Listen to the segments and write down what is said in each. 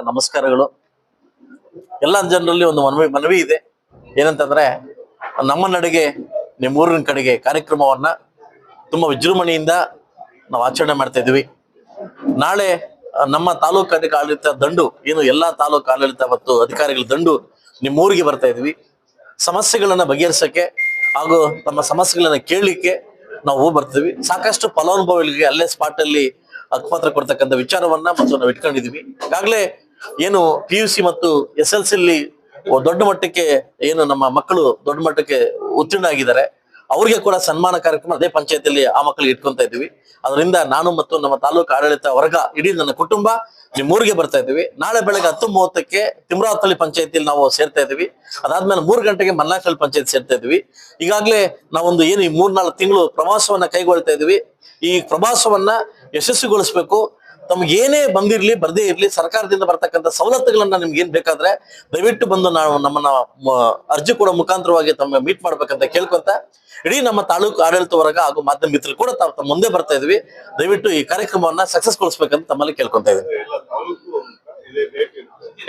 ನಮಸ್ಕಾರಗಳು. ಎಲ್ಲ ಜನರಲ್ಲಿ ಒಂದು ಮನವಿ ಇದೆ. ಏನಂತಂದ್ರೆ, ನಮ್ಮ ನಡೆಗೆ ನಿಮ್ಮೂರಿನ ಕಡೆಗೆ ಕಾರ್ಯಕ್ರಮವನ್ನ ತುಂಬಾ ವಿಜೃಂಭಣೆಯಿಂದ ನಾವು ಆಚರಣೆ ಮಾಡ್ತಾ ಇದ್ವಿ. ನಾಳೆ ನಮ್ಮ ತಾಲೂಕು ಆಡಳಿತ ದಂಡು ಏನು ಎಲ್ಲಾ ತಾಲೂಕು ಆಡಳಿತ ಮತ್ತು ಅಧಿಕಾರಿಗಳ ದಂಡು ನಿಮ್ಮೂರಿಗೆ ಬರ್ತಾ ಇದ್ವಿ. ಸಮಸ್ಯೆಗಳನ್ನ ಬಗೆಹರಿಸಕ್ಕೆ ಹಾಗೂ ನಮ್ಮ ಸಮಸ್ಯೆಗಳನ್ನ ಕೇಳಲಿಕ್ಕೆ ನಾವು ಬರ್ತೀವಿ. ಸಾಕಷ್ಟು ಫಲಾನುಭವಿಗಳಿಗೆ ಅಲ್ಲೇ ಸ್ಪಾಟ್ ಅಲ್ಲಿ ಹಕ್ಕುಪತ್ರ ಕೊಡ್ತಕ್ಕಂಥ ವಿಚಾರವನ್ನ ಮತ್ತು ನಾವು ಇಟ್ಕೊಂಡಿದ್ವಿ. ಈಗಾಗಲೇ ಏನು PUC ಮತ್ತು SLC ಅಲ್ಲಿ ದೊಡ್ಡ ಮಟ್ಟಕ್ಕೆ ಏನು ನಮ್ಮ ಮಕ್ಕಳು ದೊಡ್ಡ ಮಟ್ಟಕ್ಕೆ ಉತ್ತೀರ್ಣ ಆಗಿದ್ದಾರೆ, ಅವ್ರಿಗೆ ಕೂಡ ಸನ್ಮಾನ ಕಾರ್ಯಕ್ರಮ ಅದೇ ಪಂಚಾಯತಿಯಲ್ಲಿ ಆ ಮಕ್ಕಳಿಗೆ ಇಟ್ಕೊಂತ ಇದ್ವಿ. ಅದರಿಂದ ನಾನು ಮತ್ತು ನಮ್ಮ ತಾಲೂಕು ಆಡಳಿತ ವರ್ಗ ಇಡೀ ನನ್ನ ಕುಟುಂಬ ನಿಮ್ಮೂರಿಗೆ ಬರ್ತಾ ಇದ್ವಿ. ನಾಳೆ ಬೆಳಗ್ಗೆ 10:30ಕ್ಕೆ ತಿಮ್ರಾವತಳ್ಳಿ ಪಂಚಾಯತಿಯಲ್ಲಿ ನಾವು ಸೇರ್ತಾ ಇದ್ವಿ. ಅದಾದ್ಮೇಲೆ 3 ಗಂಟೆಗೆ ಮಲ್ನಾಕಳ್ಳಿ ಪಂಚಾಯತ್ ಸೇರ್ತಾ ಇದ್ವಿ. ಈಗಾಗಲೇ ನಾವೊಂದು ಏನು ಈ 3-4 ತಿಂಗಳು ಪ್ರವಾಸವನ್ನ ಕೈಗೊಳ್ತಾ ಇದ್ವಿ. ಈ ಪ್ರವಾಸವನ್ನ ಯಶಸ್ವಿಗೊಳಿಸ್ಬೇಕು. ತಮ್ಗೆ ಏನೇ ಬಂದಿರ್ಲಿ ಬರ್ದೇ ಇರ್ಲಿ, ಸರ್ಕಾರದಿಂದ ಬರ್ತಕ್ಕಂಥ ಸವಲತ್ತುಗಳನ್ನ ನಿಮ್ಗೆ ಏನ್ ಬೇಕಾದ್ರೆ ದಯವಿಟ್ಟು ಬಂದು ನಾವು ನಮ್ಮನ್ನ ಅರ್ಜಿ ಕೊಡೋ ಮುಖಾಂತರವಾಗಿ ತಮ್ಮ ಮೀಟ್ ಮಾಡ್ಬೇಕಂತ ಕೇಳ್ಕೊಂತ ಇಡೀ ನಮ್ಮ ತಾಲೂಕು ಆಡಳಿತ ವರ್ಗ ಹಾಗೂ ಮಾಧ್ಯಮ ಮಿತ್ರರು ಕೂಡ ತಾವು ಮುಂದೆ ಬರ್ತಾ ಇದ್ವಿ. ದಯವಿಟ್ಟು ಈ ಕಾರ್ಯಕ್ರಮವನ್ನ ಸಕ್ಸಸ್ಗೊಳಿಸ್ಬೇಕಂತ ತಮ್ಮಲ್ಲಿ ಕೇಳ್ಕೊಂತ ಇದ್ವಿ.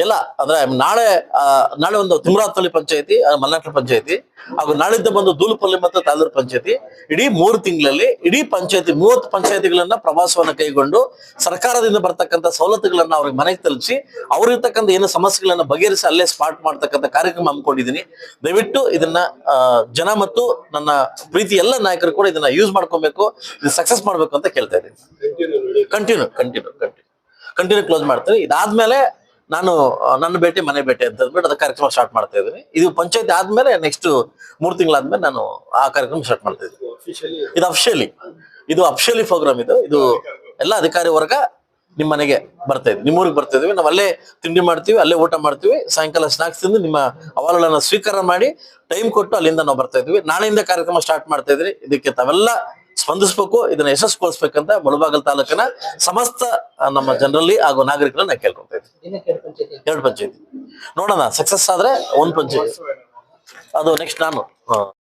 ಇಲ್ಲ ಅಂದ್ರೆ ನಾಳೆ ಒಂದು ತಿಮ್ರಾವತಳ್ಳಿ ಪಂಚಾಯತಿ, ಮಲ್ನಾಕಳ್ಳಿ ಪಂಚಾಯತಿ ಹಾಗೂ ನಾಳಿದ್ದ ಬಂದು ದೂಲಪಲ್ಲಿ ಮತ್ತು ತಾಲೂರು ಪಂಚಾಯತಿ, ಇಡೀ 3 ತಿಂಗಳಲ್ಲಿ ಇಡೀ ಪಂಚಾಯತಿ 30 ಪಂಚಾಯತಿಗಳನ್ನ ಪ್ರವಾಸವನ್ನ ಕೈಗೊಂಡು ಸರ್ಕಾರದಿಂದ ಬರ್ತಕ್ಕಂಥ ಸವಲತ್ತುಗಳನ್ನ ಅವ್ರಿಗೆ ಮನೆಗೆ ತಲುಪಿಸಿ ಅವ್ರಿರ್ತಕ್ಕಂಥ ಏನು ಸಮಸ್ಯೆಗಳನ್ನ ಬಗೆಹರಿಸಿ ಅಲ್ಲೇ ಸ್ಪಾಟ್ ಮಾಡ್ತಕ್ಕಂಥ ಕಾರ್ಯಕ್ರಮ ಹಮ್ಮಿಕೊಂಡಿದ್ದೀನಿ. ದಯವಿಟ್ಟು ಇದನ್ನ ಜನ ಮತ್ತು ನನ್ನ ಪ್ರೀತಿ ಎಲ್ಲ ನಾಯಕರು ಕೂಡ ಇದನ್ನ ಯೂಸ್ ಮಾಡ್ಕೊಬೇಕು, ಇದು ಸಕ್ಸಸ್ ಮಾಡ್ಬೇಕು ಅಂತ ಕೇಳ್ತಾ ಇದ್ದೀನಿ. ಕಂಟಿನ್ಯೂ ಕ್ಲೋಸ್ ಮಾಡ್ತೀನಿ. ಇದಾದ್ಮೇಲೆ ನಾನು ನನ್ನ ಭೇಟಿ ಮನೆ ಭೇಟಿ ಅಂತ ಅಂದ್ಬಿಟ್ಟು ಅದ ಕಾರ್ಯಕ್ರಮ ಸ್ಟಾರ್ಟ್ ಮಾಡ್ತಾ ಇದ್ದೀನಿ. ಇದು ಪಂಚಾಯತಿ ಆದ್ಮೇಲೆ ನೆಕ್ಸ್ಟ್ 3 ತಿಂಗಳಾದ್ಮೇಲೆ ನಾನು ಆ ಕಾರ್ಯಕ್ರಮ ಸ್ಟಾರ್ಟ್ ಮಾಡ್ತಾ ಇದ್ದೀನಿ. ಇದು ಅಫಿಷಿಯಲಿ ಪ್ರೋಗ್ರಾಮ್. ಇದು ಎಲ್ಲ ಅಧಿಕಾರಿ ವರ್ಗ ನಿಮ್ಮ ಮನೆಗೆ ಬರ್ತಾ ಇದ್ವಿ, ನಿಮ್ಮೂರಿಗೆ ಬರ್ತಾ ಇದ್ವಿ. ನಾವು ಅಲ್ಲೇ ತಿಂಡಿ ಮಾಡ್ತೀವಿ, ಅಲ್ಲೇ ಊಟ ಮಾಡ್ತೀವಿ, ಸಾಯಂಕಾಲ ಸ್ನಾಕ್ಸ್ ತಿಂದು ನಿಮ್ಮ ಅಹವಾಲುಗಳನ್ನ ಸ್ವೀಕಾರ ಮಾಡಿ ಟೈಮ್ ಕೊಟ್ಟು ಅಲ್ಲಿಂದ ನಾವು ಬರ್ತಾ ಇದ್ವಿ. ನಾಳೆಯಿಂದ ಕಾರ್ಯಕ್ರಮ ಸ್ಟಾರ್ಟ್ ಮಾಡ್ತಾ ಇದ್ರಿ. ಇದಕ್ಕೆ ತಾವೆಲ್ಲ ಸ್ಪಂದಿಸ್ಬೇಕು, ಇದನ್ನ ಯಶಸ್ವಿಗೊಳಿಸ್ಬೇಕಂತ ಮುಳಬಾಗಿಲು ತಾಲೂಕಿನ ಸಮಸ್ತ ನಮ್ಮ ಜನರಲ್ಲಿ ಹಾಗೂ ನಾಗರಿಕರನ್ನ ಕೇಳ್ಕೊತಾ ಇದ್ವಿ. 2 ಪಂಚಾಯತಿ ನೋಡೋಣ, ಸಕ್ಸಸ್ ಆದ್ರೆ 1 ಪಂಚಾಯತಿ ಅದು ನೆಕ್ಸ್ಟ್ ನಾನು